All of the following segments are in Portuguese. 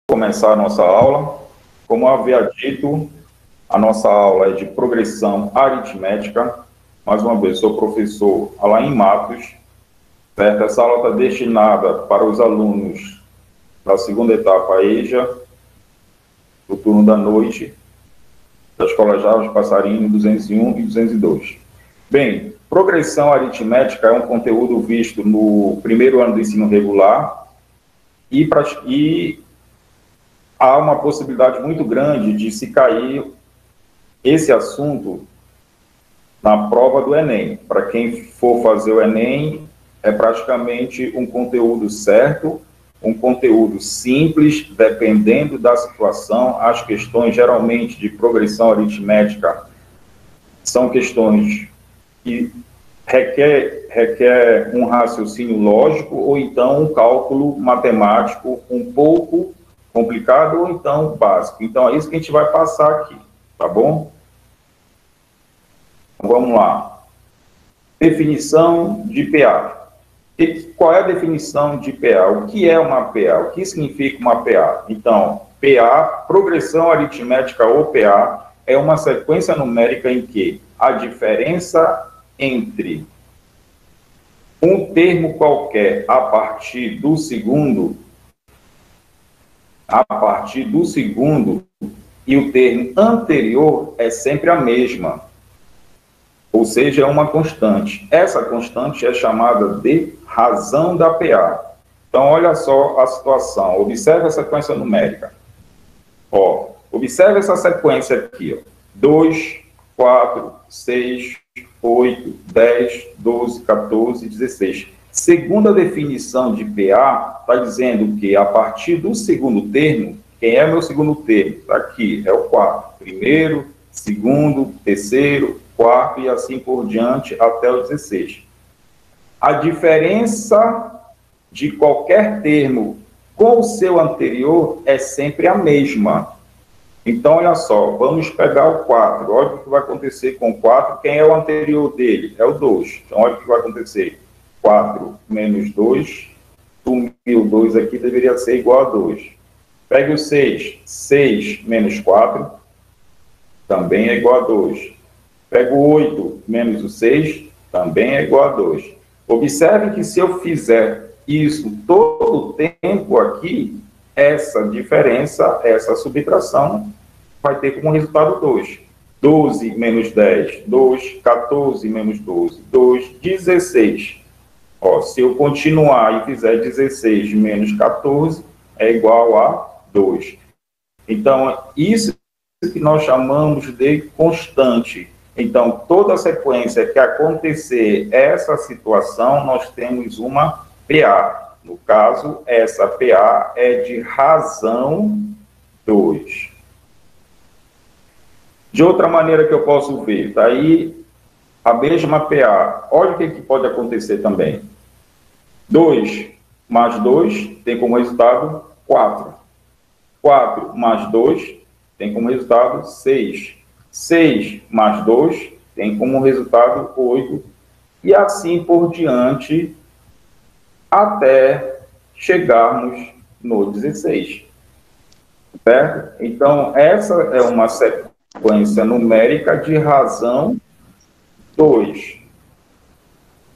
Começar a nossa aula. Como eu havia dito, a nossa aula é de progressão aritmética. Mais uma vez, sou o professor Alain Matos. Certo? Essa aula está destinada para os alunos da segunda etapa EJA, do turno da noite, da Escola Jarros Passarinho 201 e 202. Bem, progressão aritmética é um conteúdo visto no primeiro ano do ensino regular e há uma possibilidade muito grande de se cair esse assunto na prova do Enem. Para quem for fazer o Enem, é praticamente um conteúdo certo, um conteúdo simples, dependendo da situação. As questões, geralmente, de progressão aritmética são questões que requer um raciocínio lógico ou então um cálculo matemático um pouco complicado ou então básico. Então, é isso que a gente vai passar aqui, tá bom? Então, vamos lá. Definição de PA. Qual é a definição de PA? O que é uma PA? O que significa uma PA? Então, PA, progressão aritmética ou PA, é uma sequência numérica em que a diferença entre um termo qualquer a partir do segundo e o termo anterior é sempre a mesma, ou seja, é uma constante. Essa constante é chamada de razão da PA. Então, olha só a situação, observe a sequência numérica. Ó, observe essa sequência aqui, ó. 2, 4, 6, 8, 10, 12, 14, 16. Segundo a definição de PA, está dizendo que a partir do segundo termo, quem é meu segundo termo? Está aqui, é o 4. Primeiro, segundo, terceiro, quarto e assim por diante até o 16. A diferença de qualquer termo com o seu anterior é sempre a mesma. Então, olha só, vamos pegar o 4. Olha o que vai acontecer com o 4. Quem é o anterior dele? É o 2. Então, olha o que vai acontecer. 4 menos 2. Sumiu o 2 aqui, deveria ser igual a 2. Pegue o 6. 6 menos 4 também é igual a 2. Pega o 8 menos o 6 também é igual a 2. Observe que se eu fizer isso todo o tempo aqui, essa diferença, essa subtração, vai ter como resultado 2. 12 menos 10, 2. 14 menos 12, 2. 16. Ó, se eu continuar e fizer 16 menos 14, é igual a 2. Então, isso que nós chamamos de constante. Então, toda sequência que acontecer essa situação, nós temos uma PA. No caso, essa PA é de razão 2. De outra maneira que eu posso ver, está aí a mesma PA. Olha o que pode acontecer também. 2 mais 2 tem como resultado 4. 4 mais 2 tem como resultado 6. 6 mais 2 tem como resultado 8. E assim por diante, até chegarmos no 16. Certo? Então, essa é uma sequência numérica de razão 2.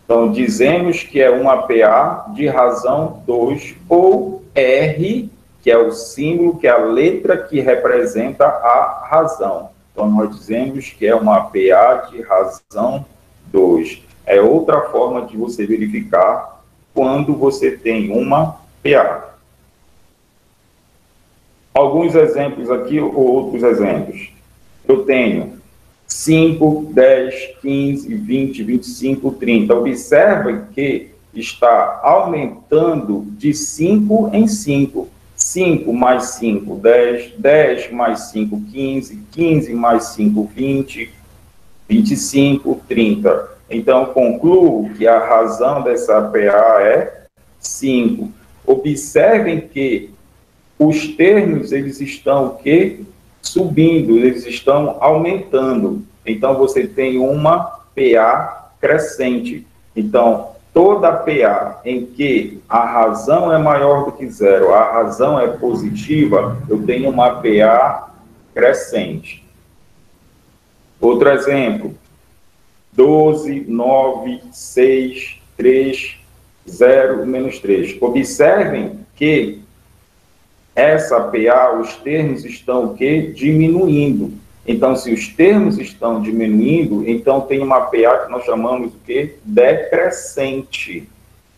Então, dizemos que é uma PA de razão 2, ou R, que é o símbolo, que é a letra que representa a razão. Então, nós dizemos que é uma PA de razão 2. É outra forma de você verificar quando você tem uma PA. Alguns exemplos aqui, ou outros exemplos. Eu tenho 5, 10, 15, 20, 25, 30. Observe que está aumentando de 5 em 5. 5 mais 5, 10, 10 mais 5, 15, 15 mais 5, 20, 25, 30. Então, concluo que a razão dessa PA é 5. Observem que os termos, eles estão o quê? Subindo, eles estão aumentando. Então, você tem uma PA crescente. Então, toda PA em que a razão é maior do que zero, a razão é positiva, eu tenho uma PA crescente. Outro exemplo, 12, 9, 6, 3, 0, menos 3. Observem que essa PA, os termos estão o quê? Diminuindo. Então, se os termos estão diminuindo, então tem uma PA que nós chamamos de quê? Decrescente.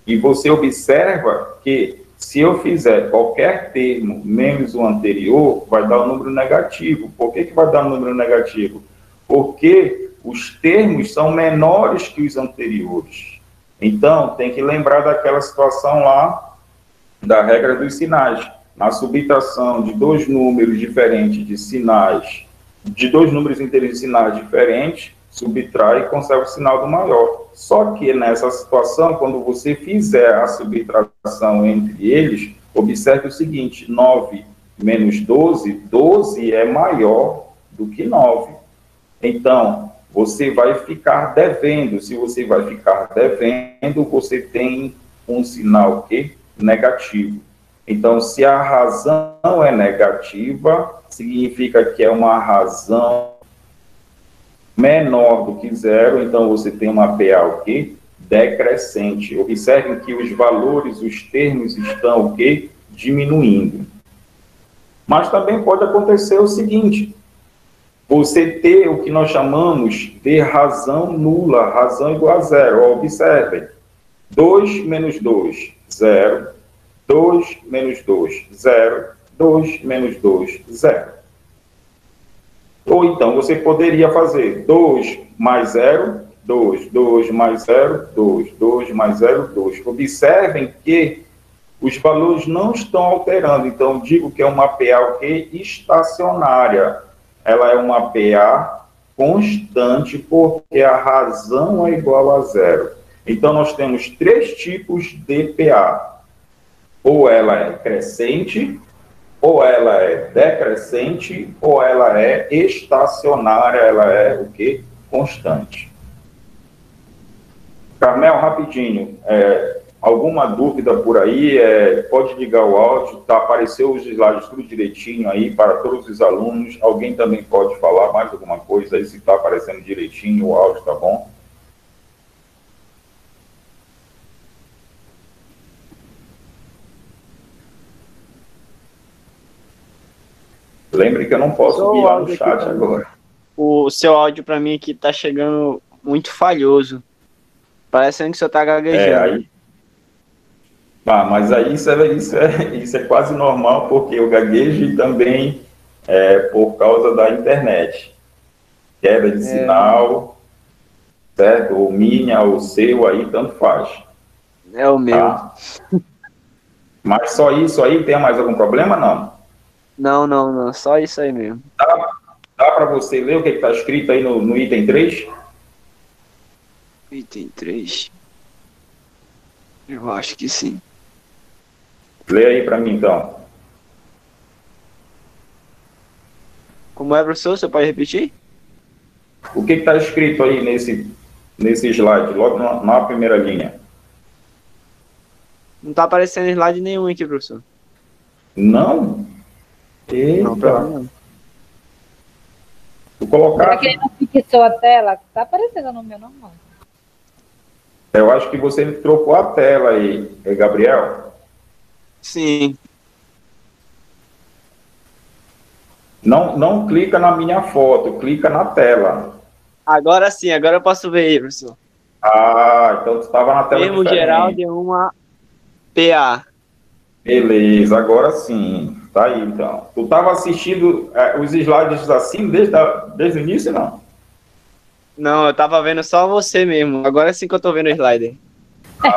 E você observa que se eu fizer qualquer termo menos o anterior, vai dar um número negativo. Por que vai dar um número negativo? Porque os termos são menores que os anteriores. Então, tem que lembrar daquela situação lá, da regra dos sinais. Na subtração de dois números diferentes de sinais, de dois números inteiros de sinais diferentes, subtrai e conserva o sinal do maior. Só que nessa situação, quando você fizer a subtração entre eles, observe o seguinte, 9 menos 12, 12 é maior do que 9. Então, você vai ficar devendo. Se você vai ficar devendo, você tem um sinal que negativo. Então, se a razão é negativa, significa que é uma razão menor do que zero, então você tem uma PA o quê? Decrescente. Observem que os valores, os termos estão o quê? Diminuindo. Mas também pode acontecer o seguinte, você ter o que nós chamamos de razão nula, razão igual a zero. Observem, 2 menos 2, 0. 2 menos 2, 0. 2 menos 2, 0. Ou então, você poderia fazer 2 mais 0, 2. 2 mais 0, 2. 2 mais 0, 2. Observem que os valores não estão alterando. Então, digo que é uma PA o quê? Estacionária. Ela é uma PA constante, porque a razão é igual a zero. Então, nós temos três tipos de PA. Ou ela é crescente, ou ela é decrescente, ou ela é estacionária, ela é o quê? Constante. Carmel, rapidinho, alguma dúvida por aí? Pode ligar o áudio, tá? Apareceu os slides tudo direitinho aí para todos os alunos. Alguém também pode falar mais alguma coisa aí, se está aparecendo direitinho o áudio, tá bom? Lembre que eu não posso virar no chat agora. O seu áudio para mim aqui tá chegando muito falhoso. Parecendo que você tá gaguejando. Mas aí isso é quase normal, porque eu gaguejo também por causa da internet. Queda de sinal, certo? Ou minha, ou seu, aí tanto faz. É o meu. Tá? Mas só isso aí, tem mais algum problema, não? Não, só isso aí mesmo. Dá para você ler o que está escrito aí no item 3? Item 3? Eu acho que sim. Lê aí para mim, então. Como é, professor? Você pode repetir? O que está escrito aí nesse slide, logo na primeira linha? Não está aparecendo slide nenhum aqui, professor. Não? Eita. Não, pra mim não. Vou colocar... Será que ele não fixou a tela? Está aparecendo no meu, não? Eu acho que você trocou a tela aí, Gabriel. Sim. Não clica na minha foto, clica na tela. Agora sim, agora eu posso ver aí, professor. Então tu estava na tela termo diferente. Geral de uma PA. Beleza, agora sim. Tá aí, então. Tu estava assistindo os slides assim desde o início, não? Não, eu estava vendo só você mesmo. Agora sim que eu estou vendo o slider.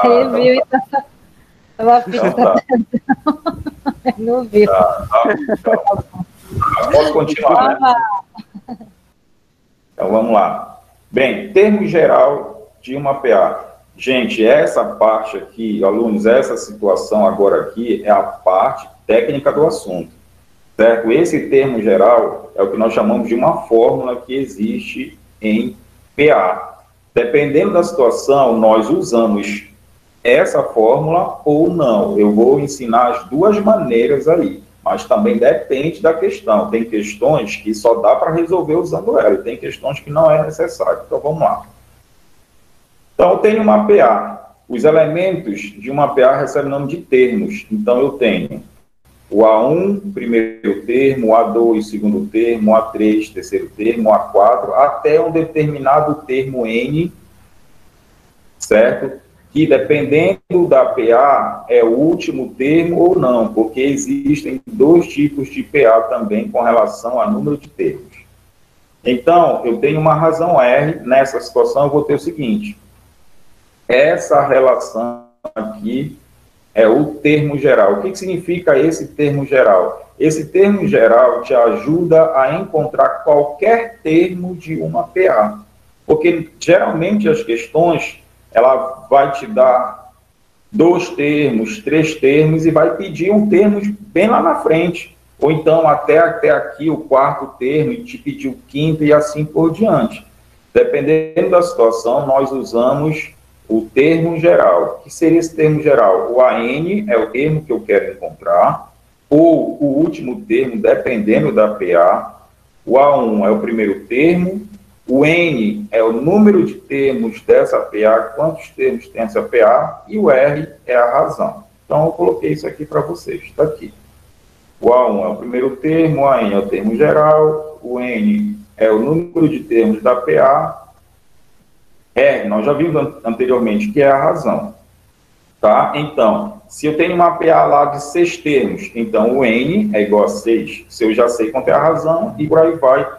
Ele viu e estava fixando. Não viu. Pode continuar, né? Então, vamos lá. Bem, termo geral de uma PA. Gente, essa parte aqui, alunos, essa situação agora aqui é a parte técnica do assunto, certo? Esse termo geral é o que nós chamamos de uma fórmula que existe em PA. Dependendo da situação, nós usamos essa fórmula ou não. Eu vou ensinar as duas maneiras aí, mas também depende da questão. Tem questões que só dá para resolver usando ela, e tem questões que não é necessário. Então, vamos lá. Então, eu tenho uma PA. Os elementos de uma PA recebem o nome de termos. Então, eu tenho o A1, primeiro termo, o A2, segundo termo, o A3, terceiro termo, o A4, até um determinado termo N, certo? Que, dependendo da PA, é o último termo ou não, porque existem dois tipos de PA também com relação a número de termos. Então, eu tenho uma razão R, nessa situação eu vou ter o seguinte: essa relação aqui é o termo geral. O que significa esse termo geral? Esse termo geral te ajuda a encontrar qualquer termo de uma PA, porque geralmente as questões, ela vai te dar 2 termos, 3 termos, e vai pedir um termo bem lá na frente, ou então até aqui o 4º termo, e te pedir o 5º, e assim por diante. Dependendo da situação, nós usamos o termo geral. O que seria esse termo geral? O AN é o termo que eu quero encontrar, ou o último termo, dependendo da PA. O A1 é o primeiro termo, o N é o número de termos dessa PA, quantos termos tem essa PA, e o R é a razão. Então, eu coloquei isso aqui para vocês, está aqui. O A1 é o primeiro termo, o AN é o termo geral, o N é o número de termos da PA, R, nós já vimos anteriormente, que é a razão. Tá? Então, se eu tenho uma PA lá de 6 termos, então o N é igual a 6. Se eu já sei quanto é a razão, e por aí vai.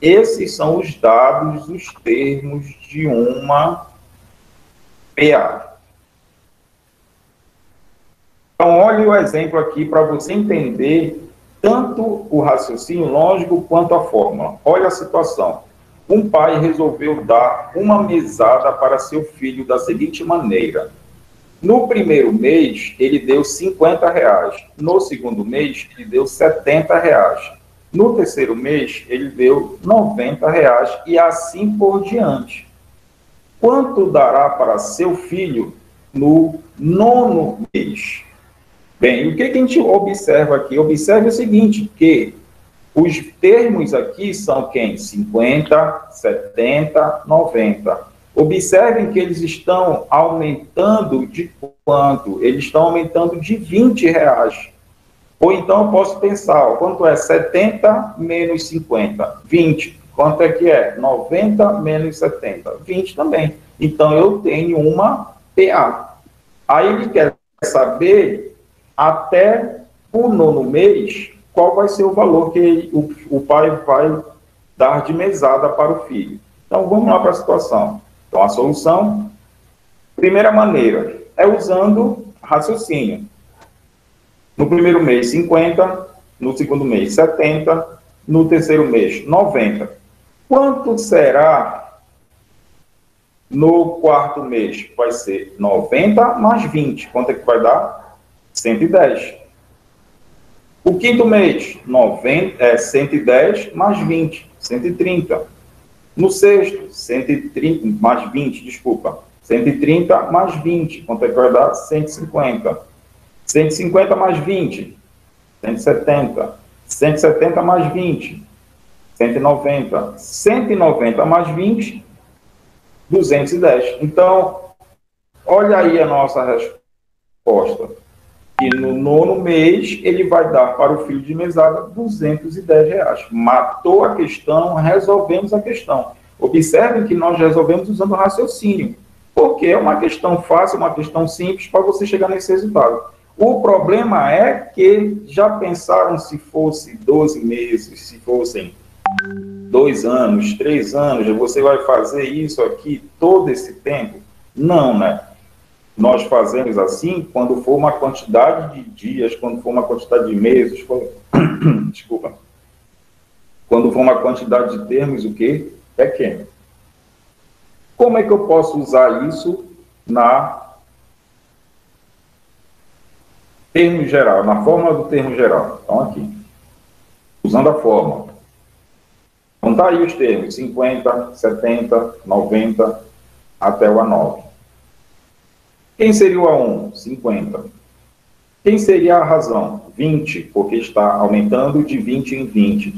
Esses são os dados, os termos de uma PA. Então, olhe o exemplo aqui para você entender tanto o raciocínio lógico quanto a fórmula. Olha a situação. Um pai resolveu dar uma mesada para seu filho da seguinte maneira: no primeiro mês, ele deu R$50. No segundo mês, ele deu R$70. No terceiro mês, ele deu R$90, e assim por diante. Quanto dará para seu filho no 9º mês? Bem, o que a gente observa aqui? Observe o seguinte, que os termos aqui são quem? 50, 70, 90. Observem que eles estão aumentando de quanto? Eles estão aumentando de R$20. Ou então eu posso pensar, ó, quanto é 70 menos 50? 20. Quanto é que é? 90 menos 70? 20 também. Então eu tenho uma PA. Aí ele quer saber, até o 9º mês, qual vai ser o valor que o pai vai dar de mesada para o filho. Então vamos lá para a situação. Então, a solução, primeira maneira, é usando raciocínio. No primeiro mês, 50, no segundo mês, 70, no terceiro mês, 90. Quanto será no 4º mês? Vai ser 90 mais 20. Quanto é que vai dar? 110. O 5º mês, 110 mais 20, 130. No 6º, 130 mais 20, desculpa. 130 mais 20, quanto é que vai dar? 150. 150 mais 20, 170. 170 mais 20, 190. 190 mais 20, 210. Então, olha aí a nossa resposta. E no 9º mês, ele vai dar para o filho de mesada R$210. Matou a questão, resolvemos a questão. Observem que nós resolvemos usando o raciocínio, porque é uma questão fácil, uma questão simples para você chegar nesse resultado. O problema é que já pensaram se fosse 12 meses, se fossem 2 anos, 3 anos, você vai fazer isso aqui todo esse tempo? Não, né? Nós fazemos assim quando for uma quantidade de dias, quando for uma quantidade de meses, desculpa, quando for uma quantidade de termos, o quê? Pequeno. Como é que eu posso usar isso na termo geral, na fórmula do termo geral? Então, aqui, usando a fórmula. Então, tá aí os termos, 50, 70, 90, até o A9. Quem seria o A1? 50. Quem seria a razão? 20, porque está aumentando de 20 em 20.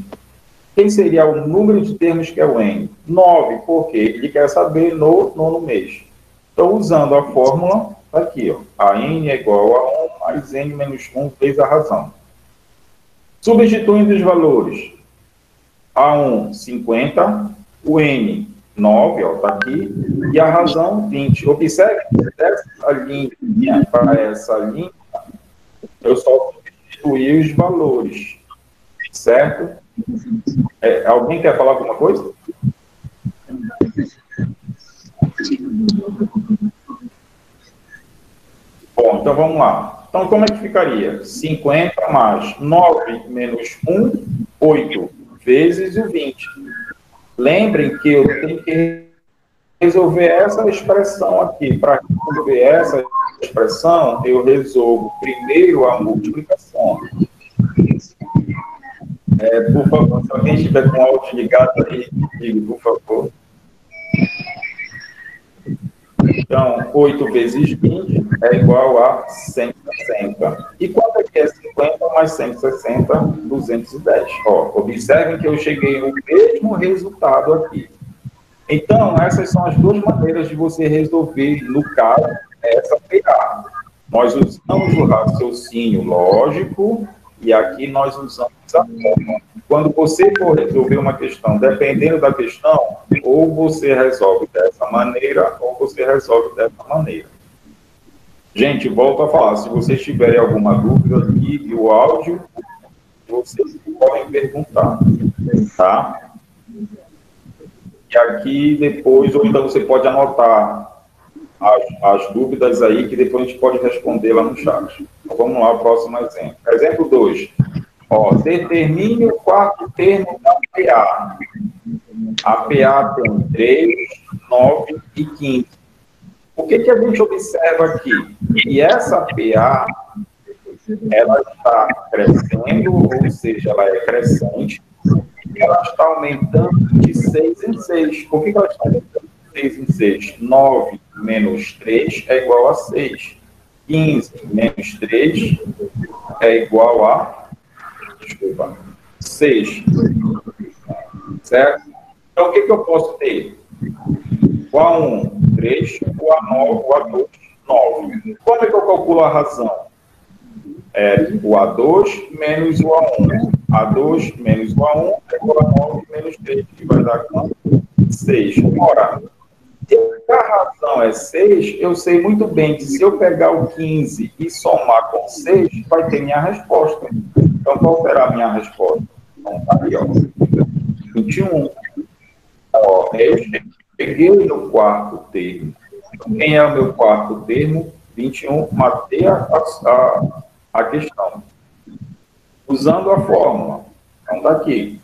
Quem seria o número de termos que é o N? 9, porque ele quer saber no nono mês. Então, usando a fórmula, tá aqui, ó, a N é igual a 1 mais N menos 1 vezes a razão. Substituindo os valores, A1, 50, o N, 9, ó, tá aqui, e a razão, 20. Observe que dessa linha para essa linha, eu só substituí os valores, certo? Alguém quer falar alguma coisa? Bom, então vamos lá. Então, como é que ficaria? 50 mais 9 menos 1, 8, vezes o 20. Lembrem que eu tenho que resolver essa expressão aqui. Para resolver essa expressão, eu resolvo primeiro a multiplicação. Por favor, se alguém estiver com o áudio ligado aí, diga, por favor. Então, 8 vezes 20 é igual a 160. E quanto é que é 50 mais 160? 210. Ó, observem que eu cheguei no mesmo resultado aqui. Então, essas são as duas maneiras de você resolver, no caso, essa PA. Nós usamos o raciocínio lógico e aqui nós usamos a forma. Quando você for resolver uma questão, dependendo da questão, ou você resolve dessa maneira, ou você resolve dessa maneira. Gente, volto a falar, se vocês tiverem alguma dúvida, ligue o áudio, vocês podem perguntar, tá? E aqui depois, ou então você pode anotar as dúvidas aí, que depois a gente pode responder lá no chat. Então, vamos lá, o próximo exemplo. Exemplo 2. Ó, determine o quarto termo da PA. A PA tem 3, 9 e 15. O que a gente observa aqui? Que essa PA, ela está crescendo, ou seja, ela é crescente, e ela está aumentando de 6 em 6. Por que ela está aumentando de 6 em 6? 9 menos 3 é igual a 6. 15 menos 3 é igual a 6. Certo? Então, o que eu posso ter? O A1, 3, o A9, o A2, 9. Como é que eu calculo a razão? O A2 menos o A1. A2 menos o A1 é igual a 9 menos 3, que vai dar quanto? 6. Ora, se a razão é 6, eu sei muito bem que se eu pegar o 15 e somar com 6, vai ter minha resposta. Então, qual será a minha resposta? Então, tá aí, ó. 21. Ó, eu cheguei no quarto termo. Quem é o meu quarto termo? 21. Matei a questão. Usando a fórmula. Então, daqui.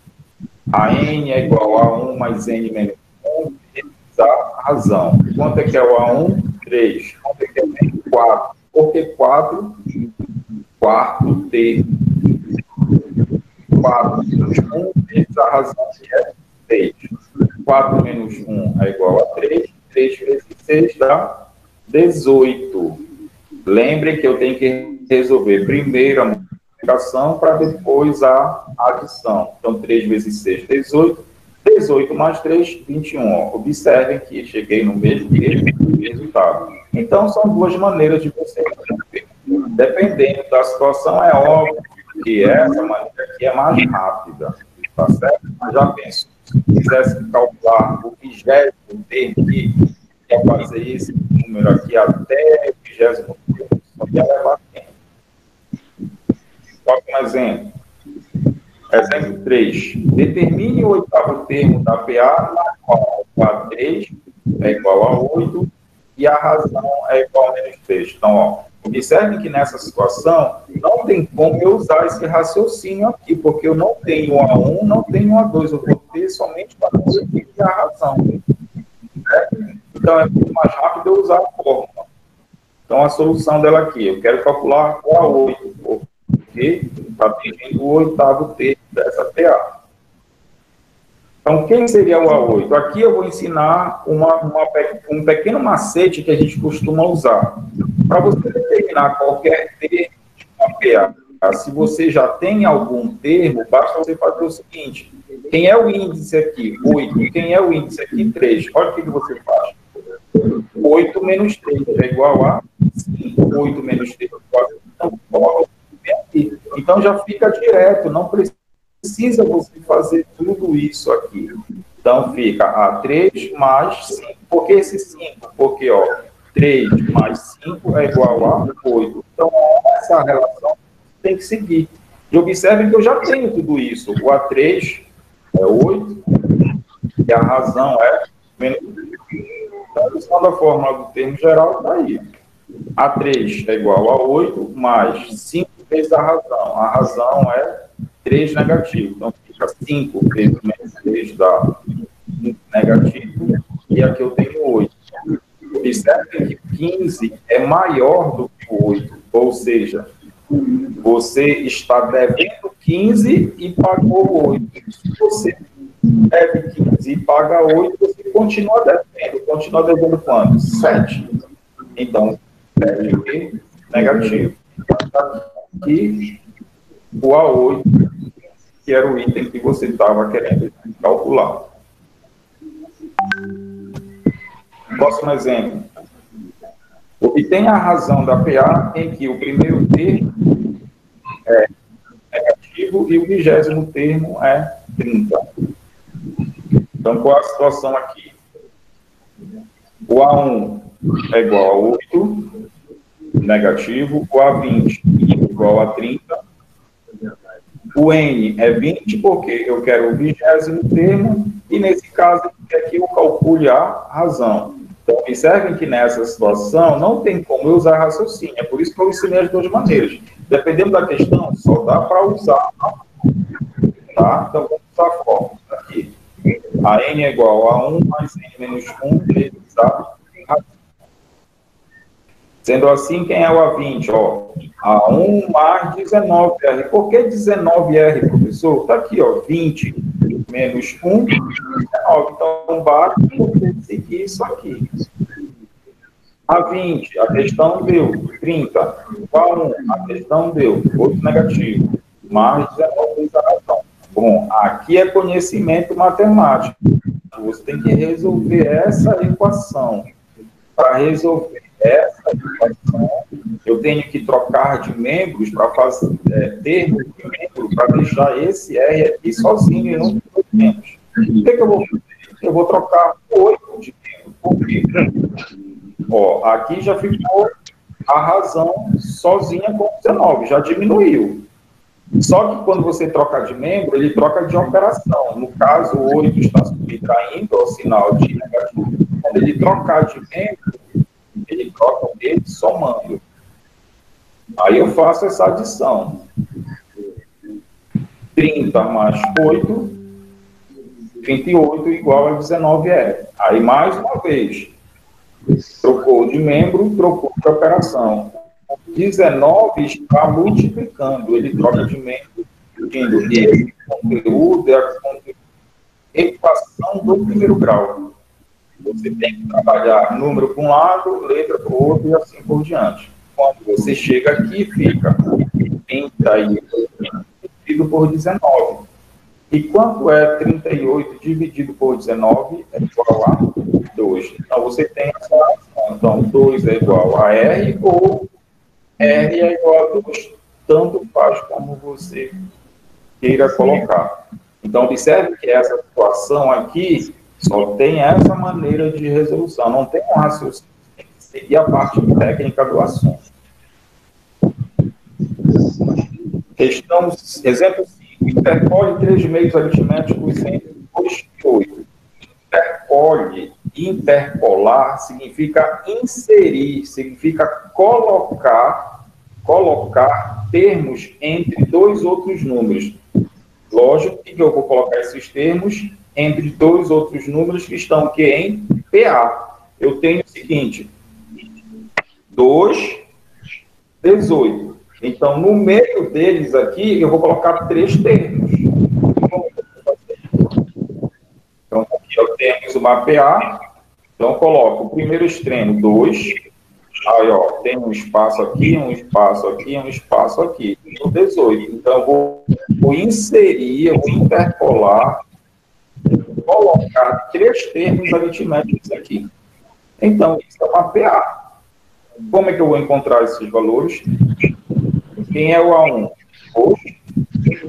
A N é igual a 1 mais N menos 1 vezes a razão. Quanto é que é o A1? 3. Quanto é que é o N? 4. Por que 4? Quarto termo. 4 menos 1 vezes a razão, que é 6. 4 menos 1 é igual a 3. 3 vezes 6 dá 18. Lembre que eu tenho que resolver primeiro a multiplicação para depois a adição. Então, 3 vezes 6, 18. 18 mais 3, 21. Observem que cheguei no mesmo resultado. Então, são duas maneiras de você resolver. Dependendo da situação, é óbvio que essa maneira aqui é mais rápida, tá certo? Mas já penso, se quisesse calcular o 20º termo aqui, ia fazer esse número aqui até o 20º termo, só ia levar tempo. Próximo exemplo. Exemplo 3. Determine o 8º termo da PA, na qual o A3 é igual a 8 e a razão é igual a menos 3. Então, ó, observem que nessa situação não tem como eu usar esse raciocínio aqui, porque eu não tenho A1, não tenho A2, eu vou ter somente o A2 e a razão. Então, é muito mais rápido eu usar a fórmula. Então, a solução dela aqui, eu quero calcular o A8, porque está pedindo o 8º termo dessa PA. Então, quem seria o A8? Aqui eu vou ensinar um pequeno macete que a gente costuma usar. Para você determinar qualquer termo de mapear, se você já tem algum termo, basta você fazer o seguinte: quem é o índice aqui? 8. Quem é o índice aqui? 3. Olha o que você faz. 8 menos 3 é igual a 5. 8 menos 3 é igual a 5. Então, coloca aqui. Então, já fica direto. Não precisa você fazer tudo isso aqui. Então, fica A3 mais 5. Por que esse 5? Porque, ó, 3 mais 5 é igual a 8. Então, essa relação tem que seguir. E observem que eu já tenho tudo isso. O A3 é 8 e a razão é menos 8. Então, usando a fórmula do termo geral, está aí. A3 é igual a 8 mais 5 vezes a razão. A razão é 3 negativo. Então, fica 5 vezes menos 3 dá 5 negativo. E aqui eu tenho 8. Observe que 15 é maior do que o 8. Ou seja, você está devendo 15 e pagou 8. Se você deve 15 e paga 8, você continua devendo. Continua devendo quanto? 7. Então, deve negativo. E o A8, que era o item que você estava querendo calcular. Próximo exemplo. Obtém a razão da PA em que o primeiro termo é negativo e o 20º termo é 30. Então, qual a situação aqui? O A1 é igual a 8, negativo. O A20 é igual a 30. O N é 20, porque eu quero o 20º termo, e nesse caso, aqui eu calcule a razão. Então, observem que nessa situação não tem como eu usar raciocínio. É por isso que eu ensinei as duas maneiras. Dependendo da questão, só dá para usar. Tá? Então, vamos usar a fórmula aqui. A N é igual a 1 mais N menos 1 vezes a razão. Sendo assim, quem é o A20? Ó, A1 mais 19R. Por que 19R, professor? Está aqui, ó, 20 menos 1, 19. Então, basta você seguir isso aqui. A20, a questão deu 30. A1, a questão deu outro negativo. Mais 19 vezes a razão. Bom, aqui é conhecimento matemático. Você tem que resolver essa equação. Para resolver essa equação, eu tenho que trocar de membros para fazer termos de membro para deixar esse R aqui sozinho e não com dois membros. O que eu vou fazer? Eu vou trocar 8 de membro. Por quê? Ó, aqui já ficou a razão sozinha com 19, já diminuiu. Só que quando você troca de membro, ele troca de operação. No caso, o 8 está subtraindo ao sinal de negativo. Quando ele trocar de membro, ele troca ele somando. Aí eu faço essa adição. 30 mais 8, 38 igual a 19R. Aí, mais uma vez, trocou de membro, trocou de operação. 19 está multiplicando, ele troca de membro, indo esse conteúdo é a equação do primeiro grau. Você tem que trabalhar número para um lado, letra para o outro e assim por diante. Quando você chega aqui, fica 38 dividido por 19. E quanto é 38 dividido por 19? É igual a 2. Então, você tem essa relação. Então, 2 é igual a R ou R é igual a 2. Tanto faz como você queira colocar. Então, observe que essa situação aqui só tem essa maneira de resolução. Não tem um raciocínio. Tem que seguir a parte técnica do assunto. Questão, exemplo 5. Interpole 3 meios aritméticos entre 2 e 8. Interpolar significa inserir, significa colocar termos entre dois outros números. Lógico que eu vou colocar esses termos entre dois outros números que estão aqui em PA. Eu tenho o seguinte, 2, 18. Então, no meio deles aqui, eu vou colocar 3 termos. Então, aqui eu tenho uma PA. Então, eu coloco o primeiro extremo, 2. Aí, ó, tem um espaço aqui, um espaço aqui, um espaço aqui. No 18. Então, vou inserir, eu vou interpolar, colocar 3 termos aritméticos aqui. Então, isso é uma PA. Como é que eu vou encontrar esses valores? Quem é o A1?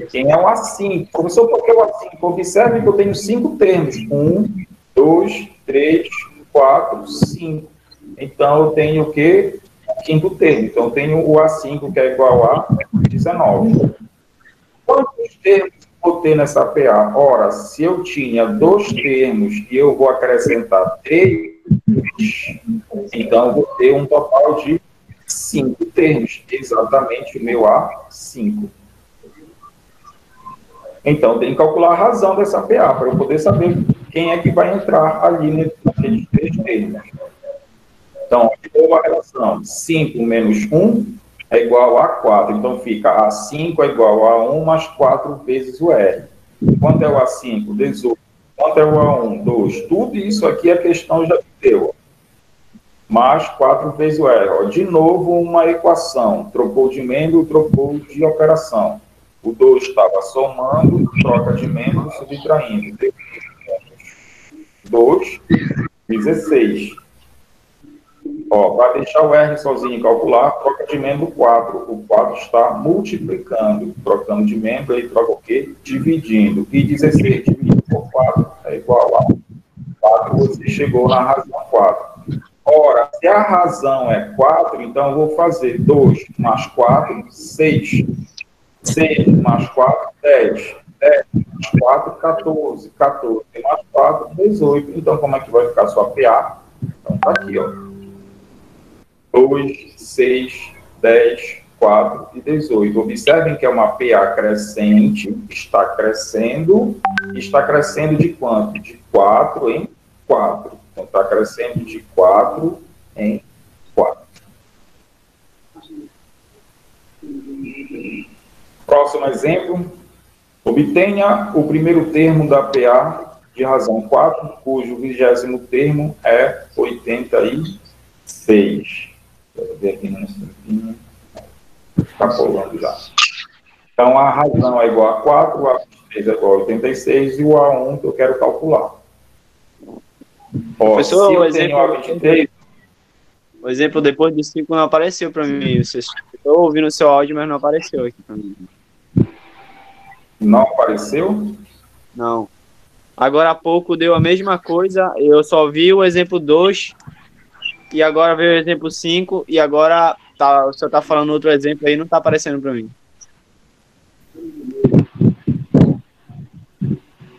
Quem é o A5? Professor, por que o A5? Observe que eu tenho 5 termos. 1, 2, 3, 4, 5. Então, eu tenho o quê? O quinto termo. Então, eu tenho o A5, que é igual a 19. Quantos termos eu vou ter nessa PA? Ora, se eu tinha 2 termos e eu vou acrescentar 3, então eu vou ter um total de 5 termos. Exatamente o meu A5. Então, tem que calcular a razão dessa PA, para eu poder saber quem é que vai entrar ali naqueles 3 termos. Então, a relação 5 menos 1 é igual a 4. Então, fica A5 é igual a 1 mais 4 vezes o R. Quanto é o A5? 18. Quanto é o A1? 2. Tudo isso aqui a questão já deu. Mais 4 vezes o R. Ó, de novo, uma equação. Trocou de membro, trocou de operação. O 2 estava somando, troca de membro, subtraindo. 2, 16. Ó, para deixar o R sozinho e calcular, troca de membro 4. O 4 está multiplicando. Trocando de membro, aí troca o quê? Dividindo. E 16 dividido por 4 é igual a 4. Você chegou na razão 4. Ora, se a razão é 4, então eu vou fazer 2 mais 4, 6. 6 mais 4, 10. 10 mais 4, 14. 14 mais 4, 18. Então, como é que vai ficar a sua PA? Então, tá aqui, ó. 2, 6, 10, 4 e 18. Observem que é uma PA crescente, está crescendo. Está crescendo de quanto? De 4 em 4. Então, está crescendo de 4 em 4. Próximo exemplo. Obtenha o primeiro termo da PA de razão 4, cujo 20º termo é 86. Deixa eu ver aqui no instantinho. Está pulando já. Então, a razão é igual a 4, o A23 é igual a 86 e o A1 que eu quero calcular. Professor, se eu tenho A23... O exemplo depois de 5 não apareceu para mim. Estou ouvindo o seu áudio, mas não apareceu aqui para mim. Não apareceu? Não. Agora há pouco deu a mesma coisa, eu só vi o exemplo 2, e agora veio o exemplo 5, e agora o senhor está falando outro exemplo aí, não está aparecendo para mim.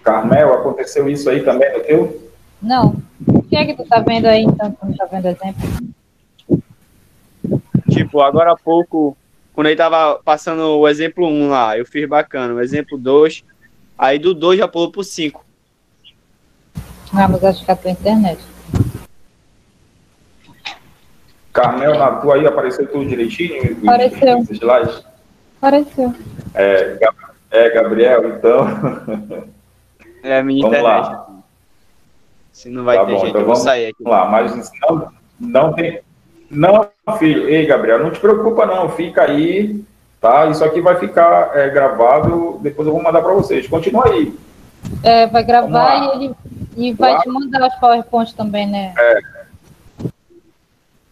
Carmel, aconteceu isso aí também no teu? Não. O que é que tu tá vendo aí, então, tu não tá vendo exemplo? Tipo, agora há pouco, quando ele tava passando o exemplo 1 lá, eu fiz bacana, o exemplo 2, aí do 2 já pulou pro 5. Ah, mas acho que é a tua internet. Carmel, na tua aí apareceu tudo direitinho? Apareceu. Os slides? Apareceu. Gabriel, então... É a minha vamos internet. lá. Se não vai Tá ter bom, jeito, então eu vou vamos sair aqui. lá, mas não tem... Não, filho. Ei, Gabriel, não te preocupa não, fica aí, tá? Isso aqui vai ficar gravado, depois eu vou mandar para vocês. Continua aí. Vai gravar e vai te mandar os PowerPoint também, né?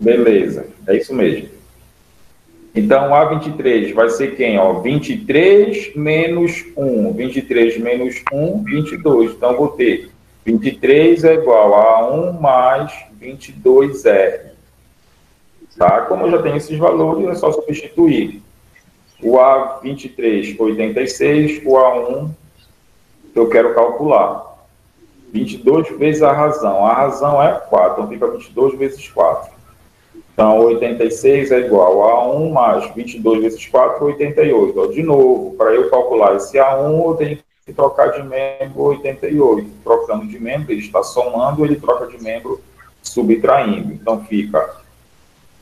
Beleza, é isso mesmo. Então, A23 vai ser quem? Ó, 23 menos 1. 23 menos 1, 22. Então, vou ter 23 é igual a 1 mais 22R. Tá? Como eu já tenho esses valores, é só substituir. O A23, 86, o A1, que eu quero calcular. 22 vezes a razão. A razão é 4, então fica 22 vezes 4. Então, 86 é igual a 1 mais 22 vezes 4, 88. Então, de novo, para eu calcular esse A1, eu tenho que trocar de membro 88. Trocando de membro, ele está somando, ele troca de membro subtraindo. Então, fica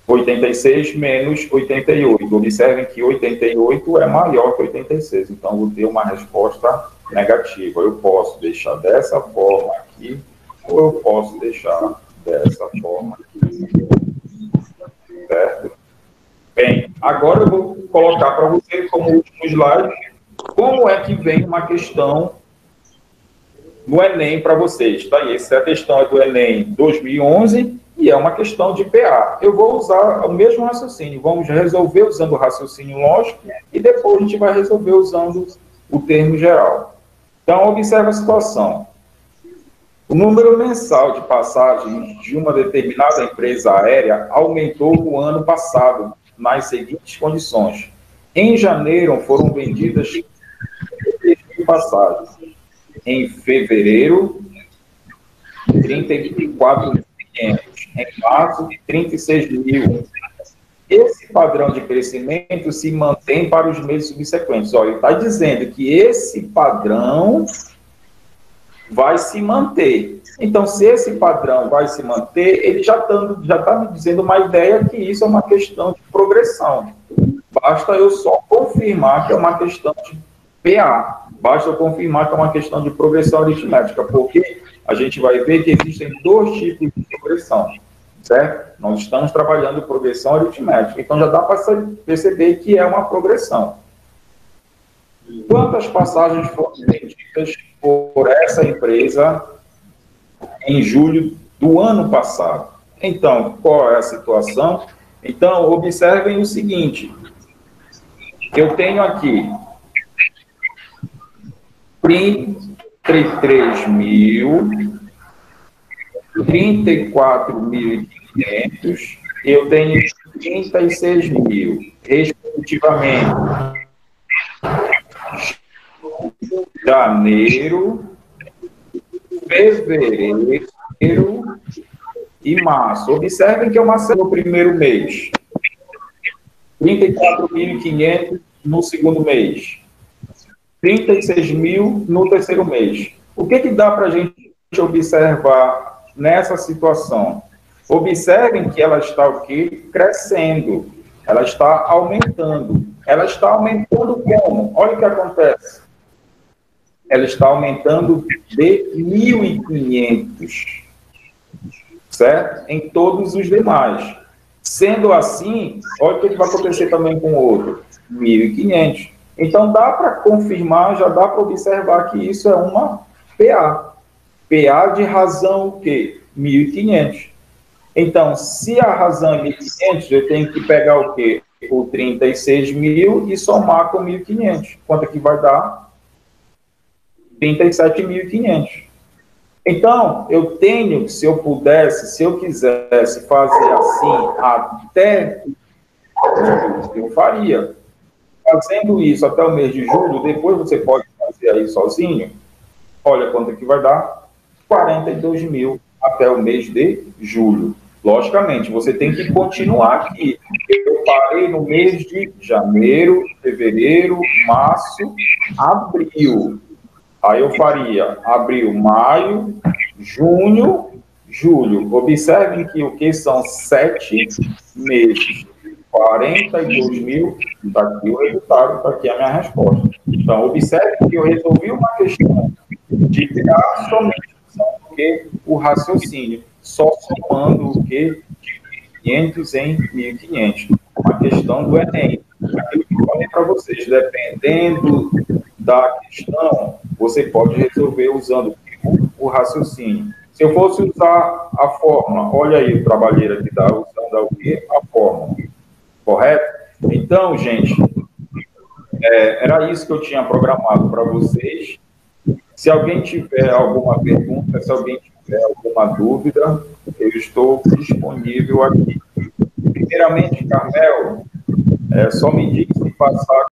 86 menos 88. Observem que 88 é maior que 86. Então, eu vou ter uma resposta negativa. Eu posso deixar dessa forma aqui, ou eu posso deixar dessa forma aqui. certo? Bem, agora eu vou colocar para vocês como último slide como é que vem uma questão no Enem para vocês. Tá aí, essa questão é do Enem 2011 e é uma questão de PA. Eu vou usar o mesmo raciocínio, vamos resolver usando o raciocínio lógico e depois a gente vai resolver usando o termo geral. Então, observe a situação. O número mensal de passagens de uma determinada empresa aérea aumentou no ano passado, nas seguintes condições. Em janeiro, foram vendidas 33.000 passagens. Em fevereiro, 34.500. Em março, 36.000. Esse padrão de crescimento se mantém para os meses subsequentes. Olha, ele está dizendo que esse padrão vai se manter. Então, se esse padrão vai se manter, ele já está me dizendo uma ideia que isso é uma questão de progressão. Basta eu só confirmar que é uma questão de PA. Basta eu confirmar que é uma questão de progressão aritmética, porque a gente vai ver que existem dois tipos de progressão, certo? Nós estamos trabalhando progressão aritmética, então já dá para perceber que é uma progressão. Quantas passagens foram vendidas por essa empresa em julho do ano passado? Então, qual é a situação? Então, observem o seguinte. Eu tenho aqui 33.000, 34.500, eu tenho 36.000, respectivamente. Janeiro, fevereiro e março. Observem que eu marcei no primeiro mês. 34.500 no segundo mês. 36.000 no terceiro mês. O que dá para a gente observar nessa situação? Observem que ela está o quê? Crescendo. Ela está aumentando. Ela está aumentando como? Olha o que acontece. Ela está aumentando de 1.500, certo? Em todos os demais. Sendo assim, olha o que vai acontecer também com o outro. 1.500. Então, dá para confirmar, já dá para observar que isso é uma PA. PA de razão o quê? 1.500. Então, se a razão é 1.500, eu tenho que pegar o quê? O 36.000 e somar com 1.500. Quanto é que vai dar? 37.500. Então, eu tenho, se eu pudesse, se eu quisesse fazer assim até julho, eu faria. Fazendo isso até o mês de julho, depois você pode fazer aí sozinho. Olha quanto é que vai dar. 42.000 até o mês de julho. Logicamente, você tem que continuar aqui. Eu parei no mês de janeiro, fevereiro, março, abril. Aí eu faria abril, maio, junho, julho. Observem que o que são 7 meses. 42.000, está aqui o resultado, está aqui a minha resposta. Então, observe que eu resolvi uma questão de tirar somente o raciocínio, só somando o que de 500 em 1.500. Uma questão do Enem. Aquilo que eu falei para vocês, dependendo da questão, você pode resolver usando o raciocínio. Se eu fosse usar a fórmula, olha aí o trabalheiro que dá, usando o quê? A fórmula. Correto? Então, gente, era isso que eu tinha programado para vocês. Se alguém tiver alguma pergunta, se alguém tiver alguma dúvida, eu estou disponível aqui. Primeiramente, Carmel, só me diga se passar